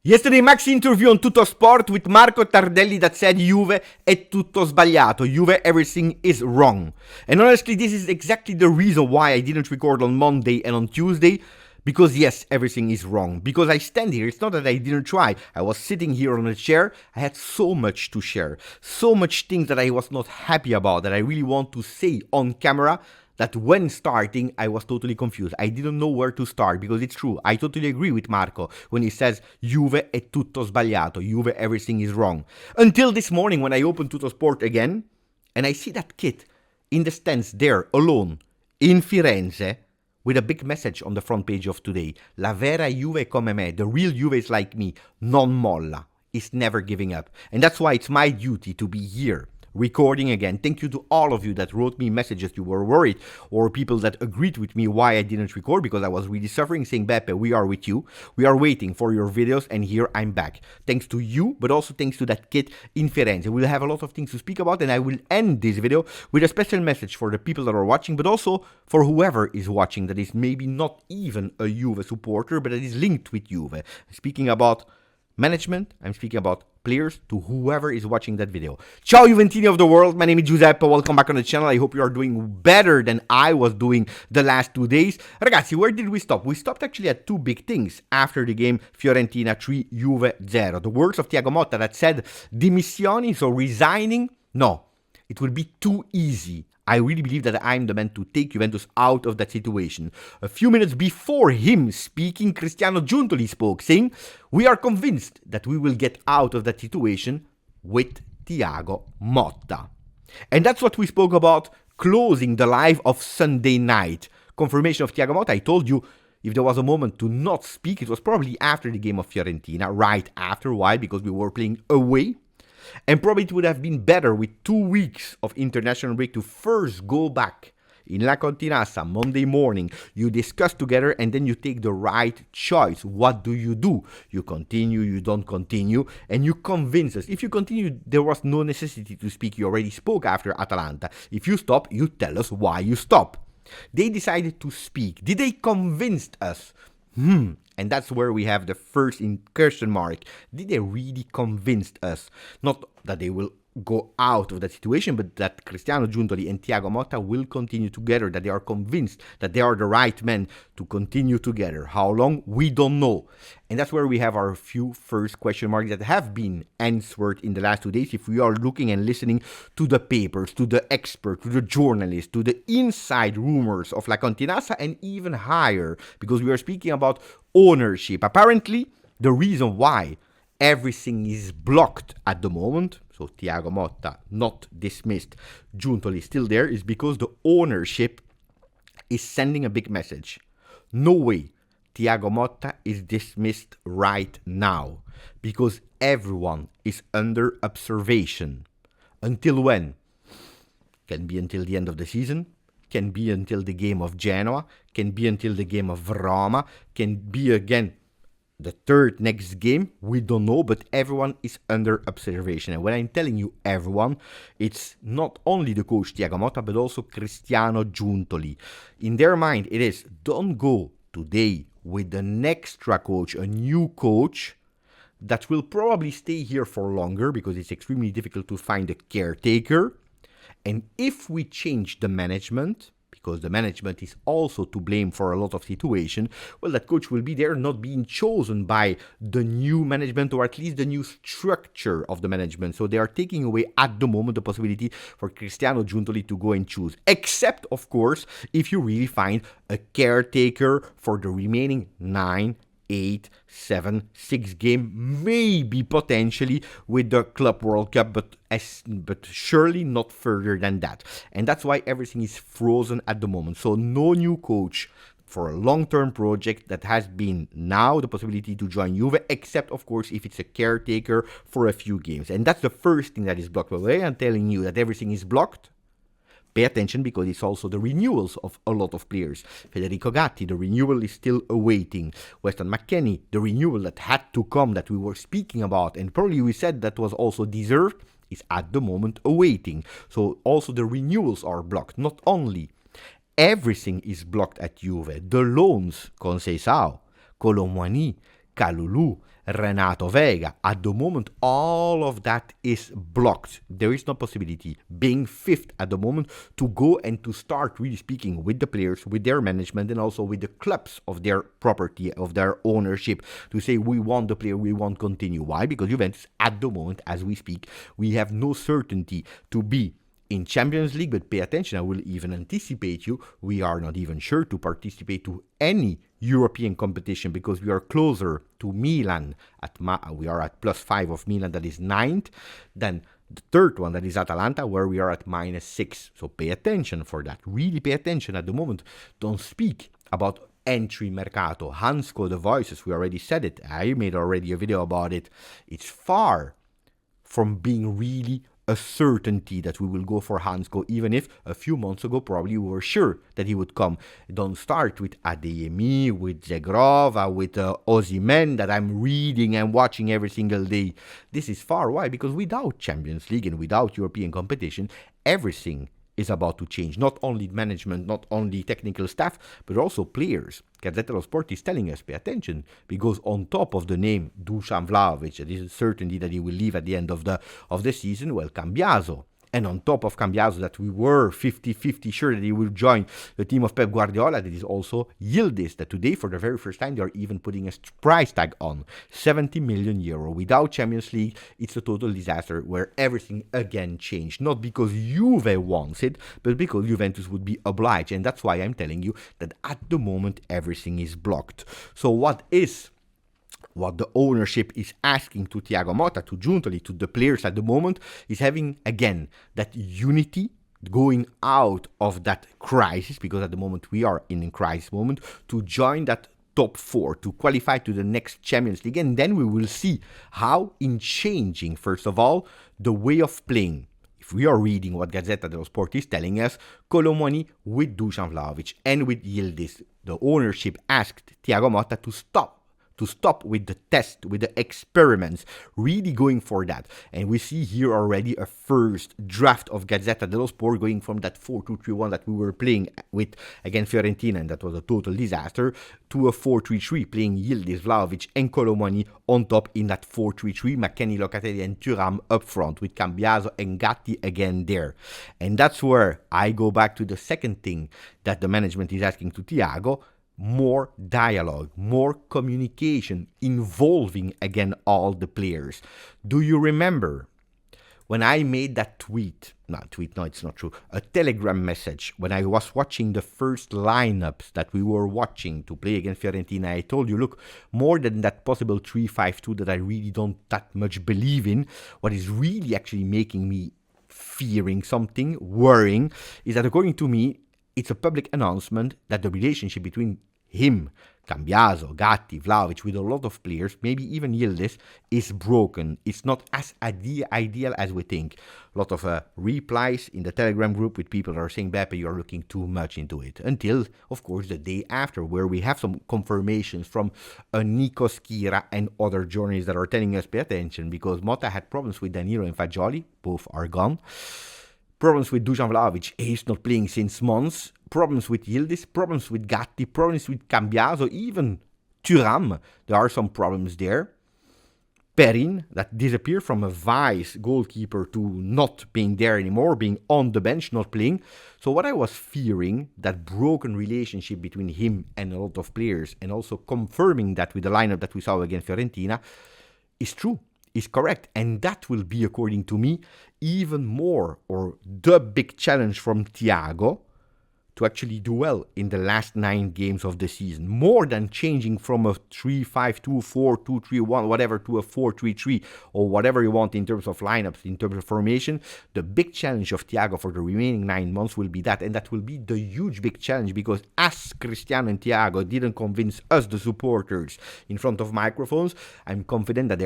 Yesterday Max interview on Tutto Sport with Marco Tardelli that said Juve è tutto sbagliato. Juve, everything is wrong. And honestly, this is exactly the reason why I didn't record on Monday and on Tuesday. Because yes, everything is wrong. Because I stand here, it's not that I didn't try. I was sitting here on a chair, I had so much to share. So much things that I was not happy about, that I really want to say on camera, that when starting, I was totally confused. I didn't know where to start, because it's true. I totally agree with Marco when he says, Juve è tutto sbagliato. Juve, everything is wrong. Until this morning when I opened Tutto Sport again, and I see that kid in the stands there, alone, in Firenze, with a big message on the front page of today. La vera Juve come me. The real Juve is like me. Non molla. Is never giving up. And that's why it's my duty to be here, recording again. Thank you to all of you that wrote me messages you were worried, or people that agreed with me why I didn't record, because I was really suffering, saying, Beppe, we are with you. We are waiting for your videos, and here I'm back. Thanks to you, but also thanks to that kid in Firenze. We'll have a lot of things to speak about, and I will end this video with a special message for the people that are watching, but also for whoever is watching that is maybe not even a Juve supporter, but that is linked with Juve. Speaking about management, I'm speaking about players, to whoever is watching that video. Ciao Juventini of the world, my name is Giuseppe, welcome back on the channel. I hope you are doing better than I was doing the last 2 days. Ragazzi, where did we stop? We stopped actually at two big things after the game. Fiorentina 3, Juve 0. The words of Thiago Motta that said, dimissioni, so resigning, no, it will be too easy. I really believe that I'm the man to take Juventus out of that situation. A few minutes before him speaking, Cristiano Giuntoli spoke, saying, we are convinced that we will get out of that situation with Thiago Motta. And that's what we spoke about closing the live of Sunday night. Confirmation of Thiago Motta. I told you, if there was a moment to not speak, it was probably after the game of Fiorentina, right after. Why? Because we were playing away. And probably it would have been better with 2 weeks of international break to first go back in La Continassa Monday morning. You discuss together and then you take the right choice. What do? You continue, you don't continue, and you convince us. If you continue, there was no necessity to speak. You already spoke after Atalanta. If you stop, you tell us why you stop. They decided to speak. Did they convince us? And that's where we have the first question mark. Did they really convince us? Not that they will go out of that situation, but that Cristiano Giuntoli and Thiago Motta will continue together, that they are convinced that they are the right men to continue together. How long? We don't know. And that's where we have our few first question marks that have been answered in the last 2 days. If we are looking and listening to the papers, to the experts, to the journalists, to the inside rumors of La Continassa, and even higher, because we are speaking about ownership. Apparently, the reason why everything is blocked at the moment, so Thiago Motta not dismissed, Giuntoli still there, is because the ownership is sending a big message. No way Thiago Motta is dismissed right now, because everyone is under observation. Until when? Can be until the end of the season, can be until the game of Genoa, can be until the game of Roma, can be again the third next game, we don't know, but everyone is under observation. And when I'm telling you everyone, it's not only the coach Thiago Motta, but also Cristiano Giuntoli. In their mind, it is, don't go today with an extra coach, a new coach, that will probably stay here for longer, because it's extremely difficult to find a caretaker. And if we change the management, because the management is also to blame for a lot of situations, well, that coach will be there not being chosen by the new management, or at least the new structure of the management. So they are taking away at the moment the possibility for Cristiano Giuntoli to go and choose. Except, of course, if you really find a caretaker for the remaining 9, 8, 7, 6 game, maybe potentially with the Club World Cup, but surely not further than that. And that's why everything is frozen at the moment. So no new coach for a long-term project that has been now the possibility to join Juve, except of course if it's a caretaker for a few games. And that's the first thing that is blocked. But when I'm telling you that everything is blocked, pay attention, because it's also the renewals of a lot of players. Federico Gatti, the renewal is still awaiting. Weston McKennie, the renewal that had to come, that we were speaking about, and probably we said that was also deserved, is at the moment awaiting. So also the renewals are blocked. Not only everything is blocked at Juve. The loans, Conceição, Colomwani, Kalulu, Renato Vega. At the moment, all of that is blocked. There is no possibility, being fifth at the moment, to go and to start really speaking with the players, with their management, and also with the clubs of their property, of their ownership, to say we want the player, we want to continue. Why? Because Juventus, at the moment, as we speak, we have no certainty to be in Champions League, but pay attention, I will even anticipate you, we are not even sure to participate to any European competition because we are closer to Milan, we are at +5 of Milan, that is 9th, than the third one, that is Atalanta, where we are at -6. So pay attention for that, really pay attention at the moment. Don't speak about entry mercato. Hansko, the voices, we already said it, I made already a video about it. It's far from being really a certainty that we will go for Hansko, even if a few months ago probably we were sure that he would come. Don't start with Adeyemi, with Zegrova, with Osimhen that I'm reading and watching every single day. This is far. Why? Because without Champions League and without European competition, everything is about to change. Not only management, not only technical staff, but also players. Gazzetta dello Sport is telling us, pay attention, because on top of the name Dusan Vlahovic, it is certainty that he will leave at the end of the season, well, Cambiaso. And on top of Cambiaso, that we were 50-50 sure that he will join the team of Pep Guardiola, that is also Yildiz, that today, for the very first time, they are even putting a price tag on. 70 million euro. Without Champions League, it's a total disaster where everything again changed. Not because Juve wants it, but because Juventus would be obliged. And that's why I'm telling you that at the moment, everything is blocked. So what the ownership is asking to Thiago Motta, to Giuntoli, to the players at the moment, is having, again, that unity, going out of that crisis, because at the moment we are in a crisis moment, to join that top 4, to qualify to the next Champions League, and then we will see how in changing, first of all, the way of playing. If we are reading what Gazzetta dello Sport is telling us, Colomoni with Dusan Vlahovic and with Yildiz, the ownership asked Thiago Motta to stop with the test, with the experiments, really going for that. And we see here already a first draft of Gazzetta dello Sport going from that 4-2-3-1 that we were playing with against Fiorentina, and that was a total disaster, to a 4-3-3, playing Yildiz, Vlahovic and Colomoni on top in that 4-3-3, McKennie, Locatelli and Thuram up front, with Cambiaso and Gatti again there. And that's where I go back to the second thing that the management is asking to Thiago: more dialogue, more communication, involving again all the players. Do you remember when I made that it's not true, a Telegram message, when I was watching the first lineups that we were watching to play against Fiorentina? I told you, look, more than that possible 3-5-2 that I really don't that much believe in, what is really actually making me fearing something, worrying, is that according to me, it's a public announcement that the relationship between him, Cambiaso, Gatti, Vlahovic, with a lot of players, maybe even Yildiz, is broken. It's not as ideal as we think. A lot of replies in the Telegram group with people that are saying, Beppe, you're looking too much into it. Until, of course, the day after, where we have some confirmations from Nico Schira and other journalists that are telling us, pay attention, because Motta had problems with Danilo and Fagioli. Both are gone. Problems with Dusan Vlahovic, he's not playing since months. Problems with Yildiz, problems with Gatti, problems with Cambiaso, even Thuram. There are some problems there. Perin, that disappeared from a vice goalkeeper to not being there anymore, being on the bench, not playing. So what I was fearing, that broken relationship between him and a lot of players, and also confirming that with the lineup that we saw against Fiorentina, is true. Is correct, and that will be, according to me, even more, or the big challenge from Thiago to actually do well in the last 9 games of the season. More than changing from a 3-5-2, 4-2-3-1, whatever, to a 4-3-3, or whatever you want in terms of lineups, in terms of formation, the big challenge of Thiago for the remaining 9 months will be that, and that will be the huge big challenge, because as Cristiano and Thiago didn't convince us, the supporters, in front of microphones, I'm confident that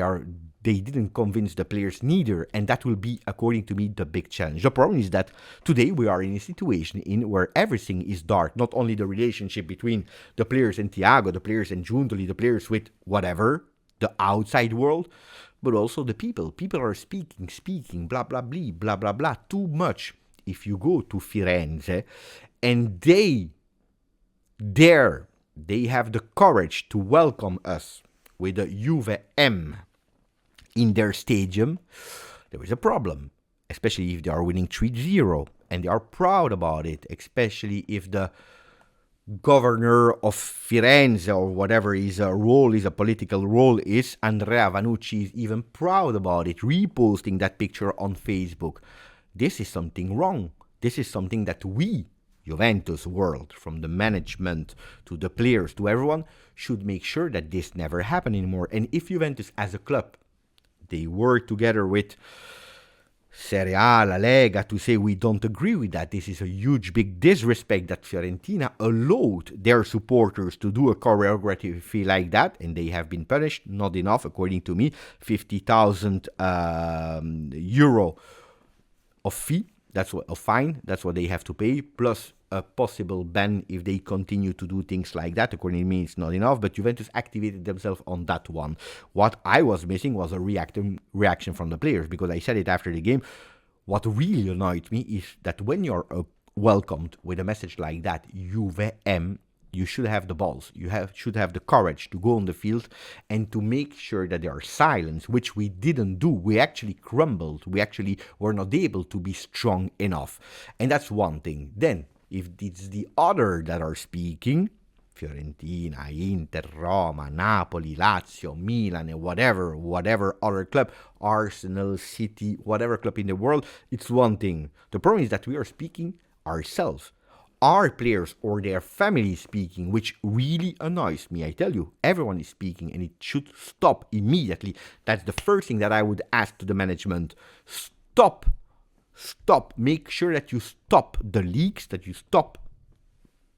they didn't convince the players neither, and that will be, according to me, the big challenge. The problem is that today we are in a situation where everything is dark, not only the relationship between the players and Thiago, the players and Giuntoli, the players with whatever, the outside world, but also the people. People are speaking, blah, blah, blah, blah, blah, too much. If you go to Firenze, and they have the courage to welcome us with the Juve M in their stadium, there is a problem, especially if they are winning 3-0 and they are proud about it, especially if the governor of Firenze or whatever his role is, a political role is, Andrea Vanucci, is even proud about it, reposting that picture on Facebook. This is something wrong. This is something that we, Juventus world, from the management to the players to everyone, should make sure that this never happen anymore. And if Juventus as a club, they work together with Serie A, La Lega, to say we don't agree with that. This is a huge, big disrespect that Fiorentina allowed their supporters to do a choreography like that, and they have been punished. Not enough, according to me, 50,000 euro of fee. That's what a fine. That's what they have to pay, plus a possible ban if they continue to do things like that. According to me, it's not enough, but Juventus activated themselves on that one. What I was missing was a reaction from the players, because I said it after the game. What really annoyed me is that when you're welcomed with a message like that, Juve M, you should have the balls. You should have the courage to go on the field and to make sure that there are silence, which we didn't do. We actually crumbled. We actually were not able to be strong enough. And that's one thing. Then, if it's the other that are speaking, Fiorentina, Inter, Roma, Napoli, Lazio, Milan, and whatever other club, Arsenal, City, whatever club in the world, it's one thing. The problem is that we are speaking ourselves. Our players or their family speaking, which really annoys me. I tell you, everyone is speaking and it should stop immediately. That's the first thing that I would ask to the management. Stop. Make sure that you stop the leaks, that you stop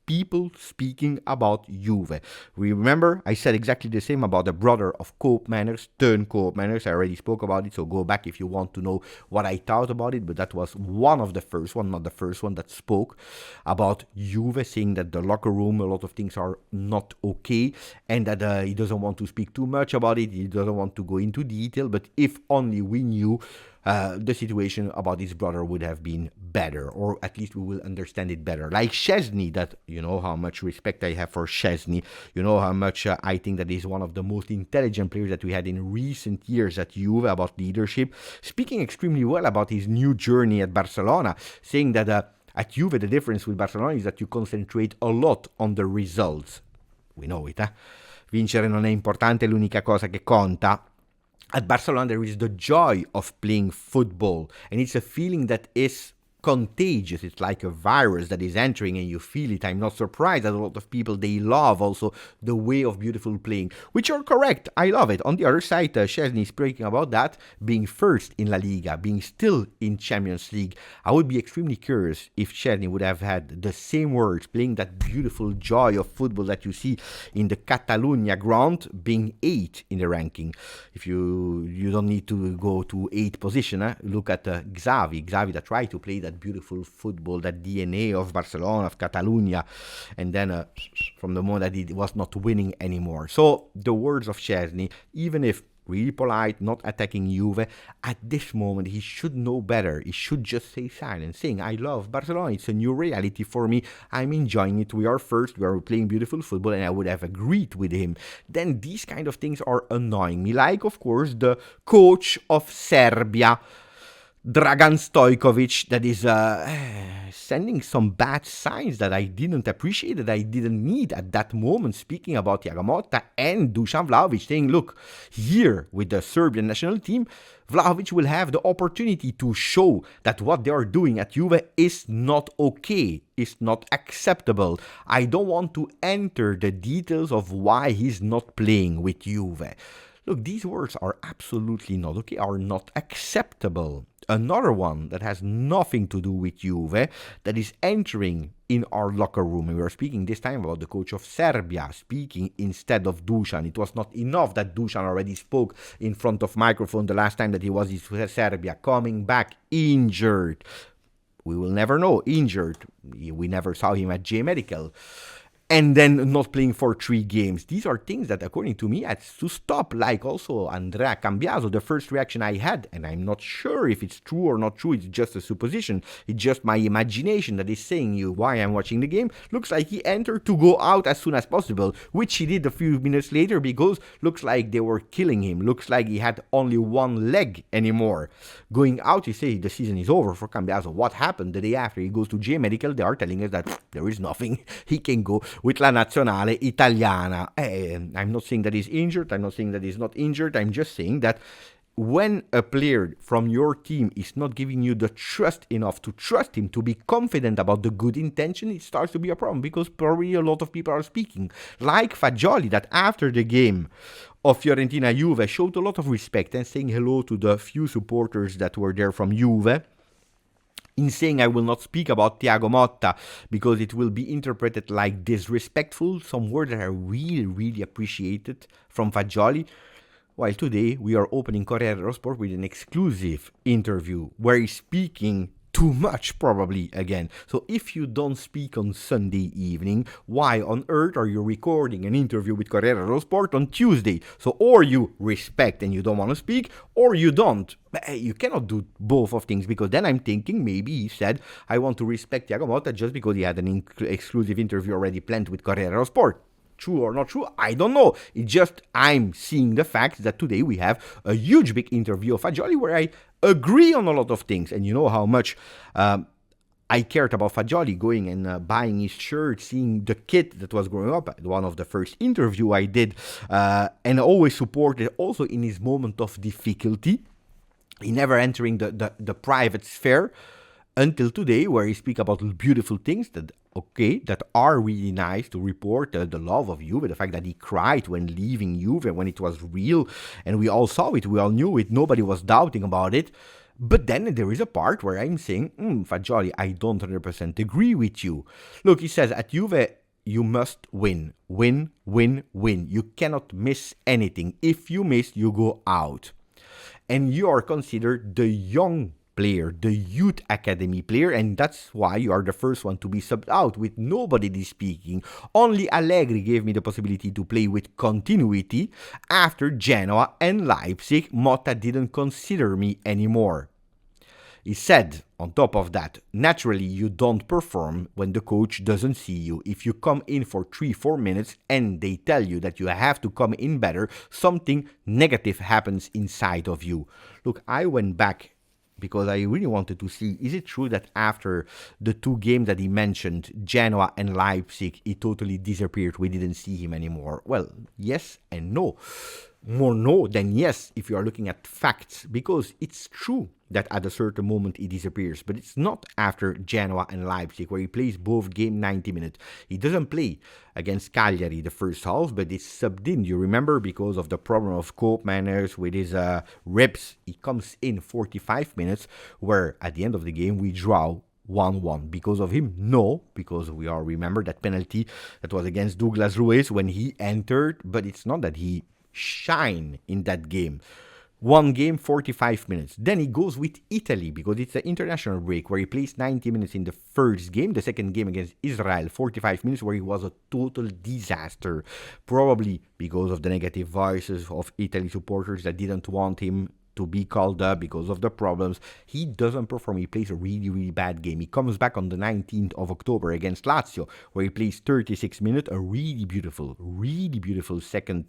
people speaking about Juve. Remember, I said exactly the same about the brother of Koopmeiners, Teun Koopmeiners. I already spoke about it, so go back if you want to know what I thought about it. But that was one of the first one, not the first one, that spoke about Juve, saying that the locker room, a lot of things are not okay, and that he doesn't want to speak too much about it. He doesn't want to go into detail, but if only we knew, the situation about his brother would have been better, or at least we will understand it better. Like Szczesny, that you know how much respect I have for Szczesny. You know how much I think that he's one of the most intelligent players that we had in recent years at Juve, about leadership, speaking extremely well about his new journey at Barcelona, saying that at Juve the difference with Barcelona is that you concentrate a lot on the results. We know it, eh? Vincere non è importante, è l'unica cosa che conta. At Barcelona, there is the joy of playing football, and it's a feeling that is contagious. It's like a virus that is entering and you feel it. I'm not surprised that a lot of people, they love also the way of beautiful playing, which are correct. I love it. On the other side, Szczesny is speaking about that, being first in La Liga, being still in Champions League. I would be extremely curious if Szczesny would have had the same words, playing that beautiful joy of football that you see in the Catalunya ground, being 8 in the ranking. If you don't need to go to 8th position, look at Xavi that tried to play that beautiful football, that DNA of Barcelona, of Catalunya, and then from the moment that he was not winning anymore. So the words of Szczesny, even if really polite, not attacking Juve, at this moment he should know better. He should just stay silent, saying, I love Barcelona, it's a new reality for me, I'm enjoying it, we are first, we are playing beautiful football, and I would have agreed with him. Then these kind of things are annoying me, like of course the coach of Serbia, Dragan Stojkovic, that is sending some bad signs that I didn't appreciate, that I didn't need at that moment, speaking about Thiago Motta and Dusan Vlahovic, saying, look, here with the Serbian national team, Vlahovic will have the opportunity to show that what they are doing at Juve is not okay, is not acceptable. I don't want to enter the details of why he's not playing with Juve. Look, these words are absolutely not okay, are not acceptable. Another one that has nothing to do with Juve, that is entering in our locker room. And we are speaking this time about the coach of Serbia, speaking instead of Dusan. It was not enough that Dusan already spoke in front of microphone the last time that he was in Serbia, coming back injured. We will never know, injured. We never saw him at J Medical. and then not playing for 3 games. These are things that, according to me, had to stop. Like also Andrea Cambiaso, the first reaction I had, and I'm not sure if it's true or not true, it's just a supposition, it's just my imagination that is saying you why I'm watching the game, looks like he entered to go out as soon as possible, which he did a few minutes later because looks like they were killing him, looks like he had only one leg anymore. Going out, you say the season is over for Cambiaso. What happened the day after? He goes to J Medical, they are telling us that there is nothing, he can go with La Nazionale Italiana. I'm not saying that he's injured, I'm not saying that he's not injured, I'm just saying that when a player from your team is not giving you the trust enough to trust him, to be confident about the good intention, it starts to be a problem, because probably a lot of people are speaking. Like Fagioli, that after the game of Fiorentina Juve showed a lot of respect and saying hello to the few supporters that were there from Juve, in saying I will not speak about Thiago Motta because it will be interpreted like disrespectful, some word that I really appreciated from Fagioli. While today we are opening Corriere dello Sport with an exclusive interview where he's speaking too much probably again. So if you don't speak on Sunday evening, why on earth are you recording an interview with Corriere dello Sport on Tuesday? So or you respect and you don't want to speak, or you don't. But you cannot do both of things, because then I'm thinking maybe he said I want to respect Thiago Motta just because he had an exclusive interview already planned with Corriere dello Sport. True or not true, I don't know. It's just I'm seeing the fact that today we have a huge big interview of Fagioli where I agree on a lot of things. And you know how much I cared about Fagioli, going and buying his shirt, seeing the kid that was growing up, one of the first interview I did, and always supported also in his moment of difficulty, he never entering the private sphere, until today, where he speak about beautiful things that are really nice to report, the love of Juve, the fact that he cried when leaving Juve, when it was real, and we all saw it, we all knew it, nobody was doubting about it. But then there is a part where I'm saying, Fagioli, I don't 100% agree with you. Look, he says, at Juve, you must win. Win, win, win. You cannot miss anything. If you miss, you go out. And you are considered the young player, the youth academy player, and that's why you are the first one to be subbed out with nobody speaking. Only Allegri gave me the possibility to play with continuity. After Genoa and Leipzig, Motta didn't consider me anymore. He said, on top of that, naturally you don't perform when the coach doesn't see you. If you come in for 3-4 minutes and they tell you that you have to come in better, something negative happens inside of you. Look, I went back because I really wanted to see, is it true that after the 2 games that he mentioned, Genoa and Leipzig, he totally disappeared, we didn't see him anymore? Well, yes and no. More no than yes if you are looking at facts, because it's true that at a certain moment he disappears, but it's not after Genoa and Leipzig, where he plays both game 90 minutes. He doesn't play against Cagliari the first half, but it's subbed in, you remember, because of the problem of Koopmeiners with his ribs. He comes in 45 minutes, where at the end of the game we draw 1-1. Because of him? No, because we all remember that penalty that was against Douglas Luiz when he entered, but it's not that he shine in that game. 1 game, 45 minutes. Then he goes with Italy, because it's an international break, where he plays 90 minutes in the first game. The second game against Israel, 45 minutes, where he was a total disaster. Probably because of the negative voices of Italy supporters that didn't want him to be called up because of the problems. He doesn't perform. He plays a really bad game. He comes back on the 19th of October against Lazio, where he plays 36 minutes, a really beautiful second,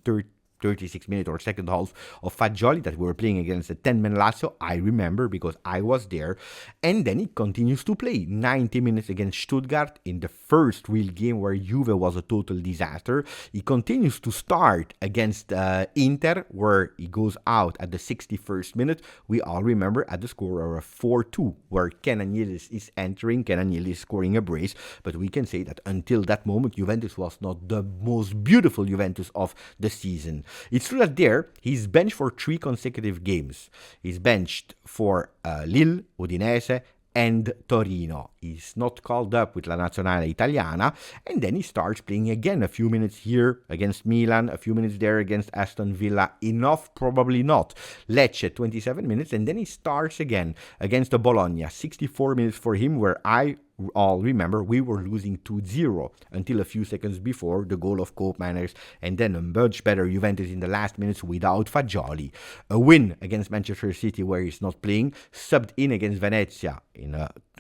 36 minutes or second half of Fagioli that we were playing against a 10-man Lazio. I remember because I was there. And then he continues to play 90 minutes against Stuttgart in the first real game where Juve was a total disaster. He continues to start against Inter, where he goes out at the 61st minute. We all remember at the score of 4-2, where Kenan Yildiz is entering, Kenan Yildiz scoring a brace. But we can say that until that moment, Juventus was not the most beautiful Juventus of the season. It's true that there, he's benched for 3 consecutive games. He's benched for Lille, Udinese, and Torino. He's not called up with La Nazionale Italiana, and then he starts playing again a few minutes here against Milan, a few minutes there against Aston Villa. Enough? Probably not. Lecce, 27 minutes, and then he starts again against the Bologna. 64 minutes for him, where I all remember, we were losing 2-0 until a few seconds before the goal of Koopmeiners, and then a much better Juventus in the last minutes without Fagioli. A win against Manchester City where he's not playing, subbed in against Venezia,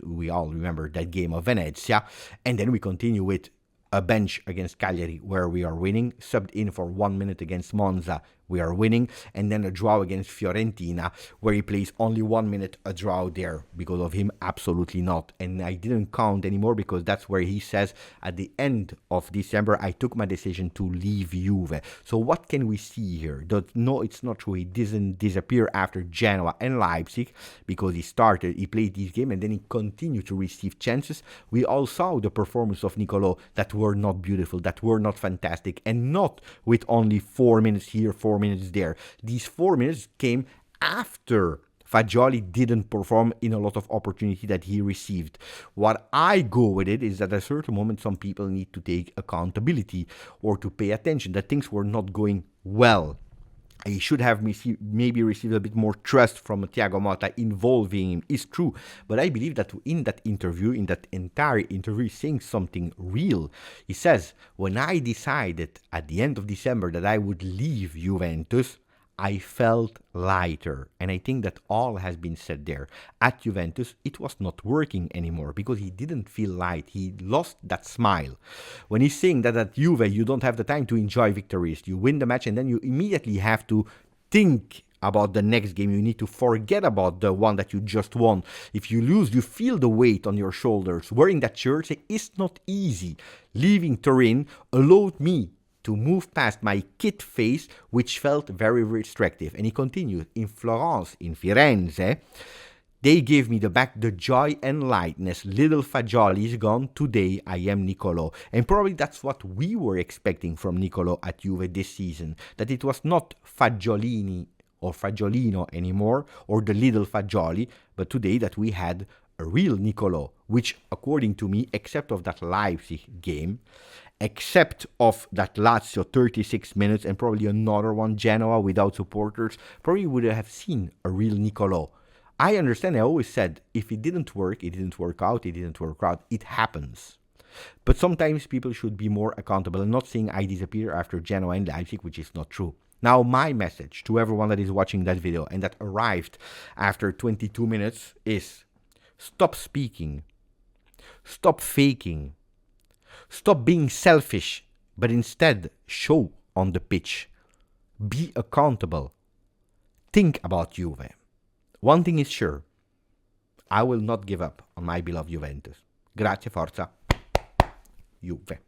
we all remember that game of Venezia, and then we continue with a bench against Cagliari where we are winning, subbed in for 1 minute against Monza, we are winning, and then a draw against Fiorentina where he plays only 1 minute, a draw there. Because of him, absolutely not. And I didn't count anymore because that's where he says at the end of December, I took my decision to leave Juve. So what can we see here? No, it's not true. He didn't disappear after Genoa and Leipzig because he played this game and then he continued to receive chances. We all saw the performance of Nicolo that were not beautiful, that were not fantastic, and not with only 4 minutes here, 4 minutes there. These 4 minutes came after Fagioli didn't perform in a lot of opportunity that he received. What I go with it is that at a certain moment some people need to take accountability or to pay attention that things were not going well. He should have maybe received a bit more trust from Thiago Motta involving him, is true. But I believe that in that interview, in that entire interview, he's saying something real. He says, when I decided at the end of December that I would leave Juventus, I felt lighter. And I think that all has been said there. At Juventus, it was not working anymore because he didn't feel light. He lost that smile. When he's saying that at Juve, you don't have the time to enjoy victories. You win the match and then you immediately have to think about the next game. You need to forget about the one that you just won. If you lose, you feel the weight on your shoulders. Wearing that shirt is not easy. Leaving Turin allowed me to move past my kid face, which felt very restrictive. And he continued, in Florence, in Firenze, they gave me the joy and lightness. Little Fagioli is gone. Today I am Nicolo. And probably that's what we were expecting from Nicolo at Juve this season. That it was not Fagiolini or Fagiolino anymore, or the little Fagioli, but today that we had a real Nicolo, which according to me, except of that Leipzig game, except of that Lazio 36 minutes and probably another one, Genoa, without supporters, probably would have seen a real Nicolo. I understand, I always said, if it didn't work, it didn't work out, it happens. But sometimes people should be more accountable and not saying I disappear after Genoa and Leipzig, which is not true. Now, my message to everyone that is watching that video and that arrived after 22 minutes is, stop speaking, stop faking, stop being selfish, but instead show on the pitch. Be accountable. Think about Juve. One thing is sure, I will not give up on my beloved Juventus. Grazie, forza, Juve.